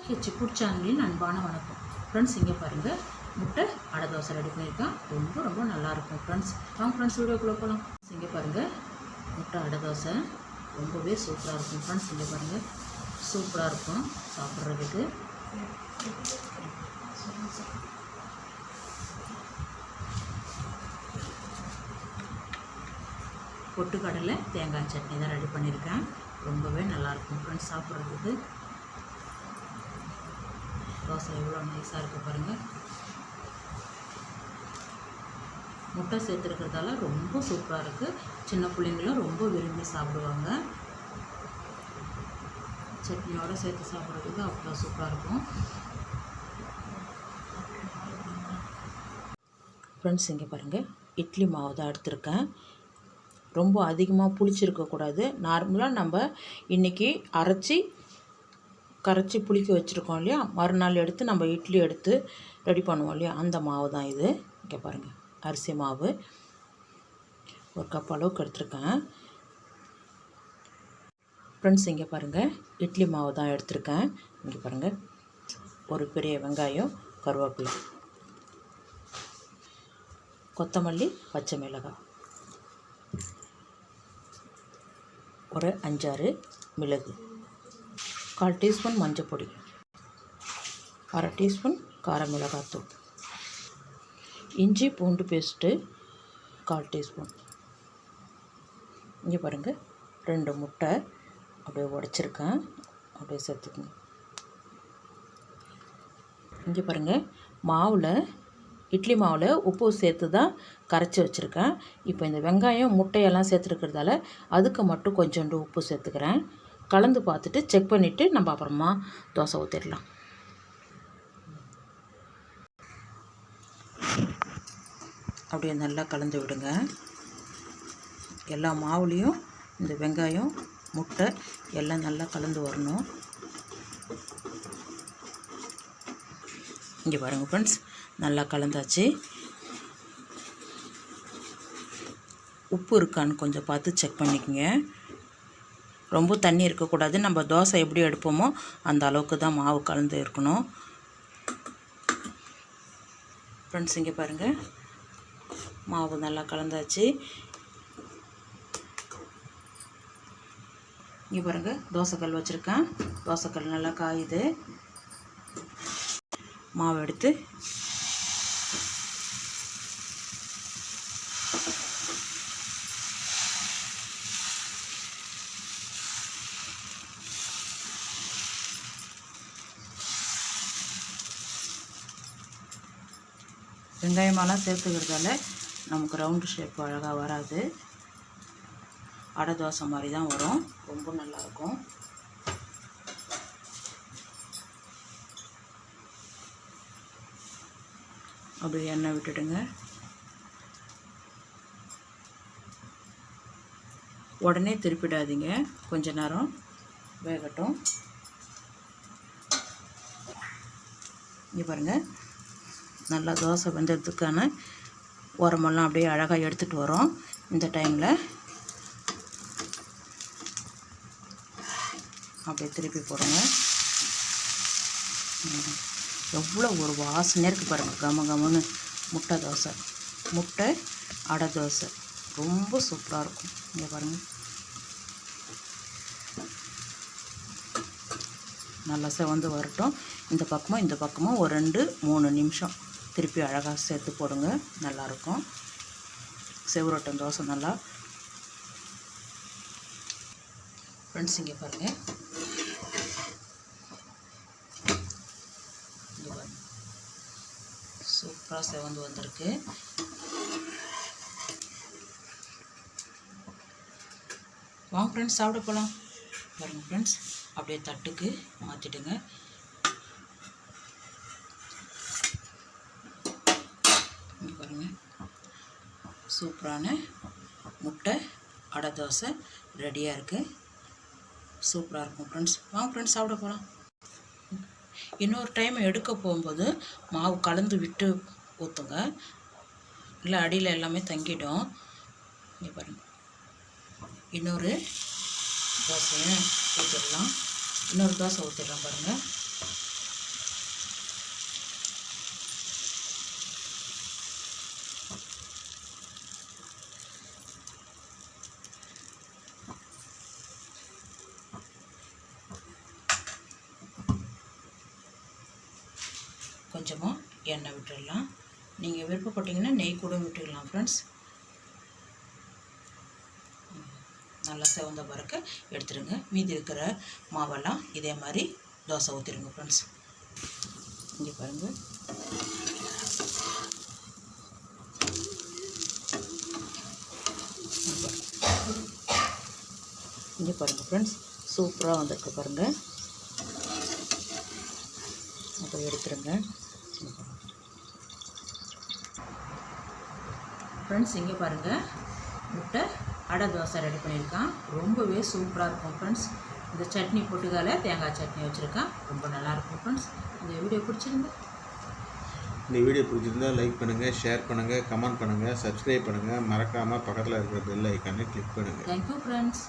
H food சேனலின் அன்பான வணக்கம் ஃப்ரெண்ட்ஸ். இங்கே பாருங்கள், முட்டை அடை தோசை ரெடி பண்ணியிருக்கேன். ரொம்ப நல்லாயிருக்கும் ஃப்ரெண்ட்ஸ். வாங்க ஃப்ரெண்ட்ஸ், வீடியோக்குள்ளே போகலாம். இங்கே பாருங்கள், முட்டை அடை தோசை ரொம்பவே சூப்பராக இருக்கும் ஃப்ரெண்ட்ஸ். இங்கே பாருங்கள், சூப்பராக இருக்கும் சாப்பிட்றதுக்கு. பொட்டுக்கடலை தேங்காய் சட்னி தான் ரெடி பண்ணியிருக்கேன். ரொம்பவே நல்லாயிருக்கும் ஃப்ரெண்ட்ஸ் சாப்பிட்றதுக்கு. தோசை எவ்வளோ நைஸாக இருக்குது பாருங்கள். முட்டை சேர்த்துருக்கிறதால ரொம்ப சூப்பராக இருக்குது. சின்ன பிள்ளைங்களும் ரொம்ப விரும்பி சாப்பிடுவாங்க. சட்னியோடு சேர்த்து சாப்பிட்றதுக்கு அவ்வளோ சூப்பராக இருக்கும் ஃப்ரெண்ட்ஸ். இங்கே பாருங்கள், இட்லி மாவு தான் எடுத்திருக்கேன். ரொம்ப அதிகமாக புளிச்சிருக்கக்கூடாது. நார்மலாக நம்ம இன்றைக்கி கரைச்சி புளிக்க வச்சுருக்கோம் இல்லையா, மறுநாள் எடுத்து நம்ம இட்லி எடுத்து ரெடி பண்ணுவோம் இல்லையா, அந்த மாவு தான் இது. இங்கே பாருங்கள், அரிசி மாவு 1 கப் அளவுக்கு எடுத்திருக்கேன் ஃப்ரெண்ட்ஸ். இங்கே பாருங்கள், இட்லி மாவு தான் எடுத்திருக்கேன். இங்கே பாருங்கள், ஒரு பெரிய வெங்காயம், கருவேப்பிலை, கொத்தமல்லி, பச்சை மிளகாய், ஒரு 5-6 மிளகு, 1/4 டீஸ்பூன் மஞ்சள் பொடி, 1/2 டீஸ்பூன் கார மிளகாத்தூள், இஞ்சி பூண்டு பேஸ்ட்டு 1/4 டீஸ்பூன். இங்கே பாருங்கள், 2 முட்டை அப்படியே உடச்சிருக்கேன், அப்படியே சேர்த்துக்குங்க. இங்கே பாருங்கள், இட்லி மாவில் உப்பு சேர்த்து தான் கரைச்சி வச்சுருக்கேன். இப்போ இந்த வெங்காயம் முட்டையெல்லாம் சேர்த்துருக்கிறதால அதுக்கு மட்டும் கொஞ்சோண்டு உப்பு சேர்த்துக்கிறேன். கலந்து பார்த்துட்டு செக் பண்ணிவிட்டு நம்ம அப்புறமா தோசை ஊற்றிடலாம். அப்படியே நல்லா கலந்து விடுங்க. எல்லா மாவுலேயும் இந்த வெங்காயம் முட்டை எல்லாம் நல்லா கலந்து வரணும். இங்கே பாருங்கள் ஃப்ரெண்ட்ஸ், நல்லா கலந்தாச்சு. உப்பு இருக்கான்னு கொஞ்சம் பார்த்து செக் பண்ணிக்கோங்க. ரொம்ப தண்ணி இருக்கக்கூடாது. நம்ம தோசை எப்படி எடுப்போமோ அந்த அளவுக்கு தான் மாவு கலந்து இருக்கணும் ஃப்ரெண்ட்ஸ். இங்கே பாருங்கள், மாவு நல்லா கலந்தாச்சு. இங்கே பாருங்கள், தோசைக்கல் வச்சுருக்கேன். தோசைக்கல் நல்லா காயுது. மாவு எடுத்து வெங்காயமெல்லாம் சேர்த்துக்கிறதால நமக்கு ரவுண்டு ஷேப் அழகாக வராது. அடை தோசை மாதிரி தான் வரும். ரொம்ப நல்லாயிருக்கும். அப்படியே எண்ணெய் விட்டுடுங்க. உடனே திருப்பிடாதீங்க, கொஞ்ச நேரம் வேகட்டும். இங்கே பாருங்கள், நல்லா தோசை வெந்ததுக்கான உரமெல்லாம் அப்படியே அழகாக எடுத்துகிட்டு வரோம். இந்த டைமில் அப்படியே திருப்பி போடுங்க. எவ்வளோ ஒரு வாசனையாக இருக்குது பாருங்கள். கமன்னு முட்டை அடை தோசை ரொம்ப சூப்பராக இருக்கும். இங்கே பாருங்கள், நல்லா செவந்து வரட்டும். இந்த பக்கமும் ஒரு 2-3 நிமிஷம் திருப்பி அழகாக சேர்த்து போடுங்க. நல்லாயிருக்கும். செவரட்டும் தோசை நல்லா. ஃப்ரெண்ட்ஸ், இங்கே பாருங்கள், சூப்பராக செவந்து வந்திருக்கு. வாங்க ஃப்ரெண்ட்ஸ், சாப்பிட போகலாம். பாருங்கள் ஃப்ரெண்ட்ஸ், அப்படியே தட்டுக்கு மாற்றிடுங்க. இங்கே பாருங்கள், சூப்பரான முட்டை அடை தோசை ரெடியாக இருக்குது. சூப்பராக இருக்கும் ஃப்ரெண்ட்ஸ். வாங்க ஃப்ரெண்ட்ஸ், சாப்பிட போகலாம். இன்னொரு டைம் எடுக்க போகும்போது மாவு கலந்து விட்டு ஊற்றுங்க, இல்லை அடியில் எல்லாமே தங்கிடும். இங்கே பாருங்கள், இன்னொரு தோசையை ஊற்றிடலாம். இன்னொரு தோசை ஊற்றிடலாம் பாருங்கள். கொஞ்சமாக எண்ணெய் விட்டுடலாம். நீங்கள் விருப்பப்பட்டீங்கன்னா நெய் கூட விட்டுக்கலாம் ஃப்ரெண்ட்ஸ். நல்லா செவந்த பிறகு எடுத்துடுங்க. மீதி இருக்கிற மாவெல்லாம் இதே மாதிரி தோசை ஊற்றிடுங்க ஃப்ரெண்ட்ஸ். இங்கே பாருங்கள், இங்கே பாருங்கள் ஃப்ரெண்ட்ஸ், சூப்பராக வந்திருக்கு பாருங்கள். அதை எடுத்துருங்க ஃப்ரெண்ட்ஸ். இங்கே பாருங்கள், முட்டை அடை தோசை ரெடி பண்ணியிருக்கான். ரொம்பவே சூப்பராக இருக்கும் ஃப்ரெண்ட்ஸ். இந்த சட்னி போட்டுக்கால தேங்காய் சட்னி வச்சுருக்கான். ரொம்ப நல்லாயிருக்கும் ஃப்ரெண்ட்ஸ். இந்த வீடியோ பிடிச்சிருந்தா லைக் பண்ணுங்கள், ஷேர் பண்ணுங்கள், கமெண்ட் பண்ணுங்கள், சப்ஸ்கிரைப் பண்ணுங்கள். மறக்காமல் பக்கத்தில் இருக்கிற பெல் ஐக்கானை கிளிக் பண்ணுங்கள். Thank you friends.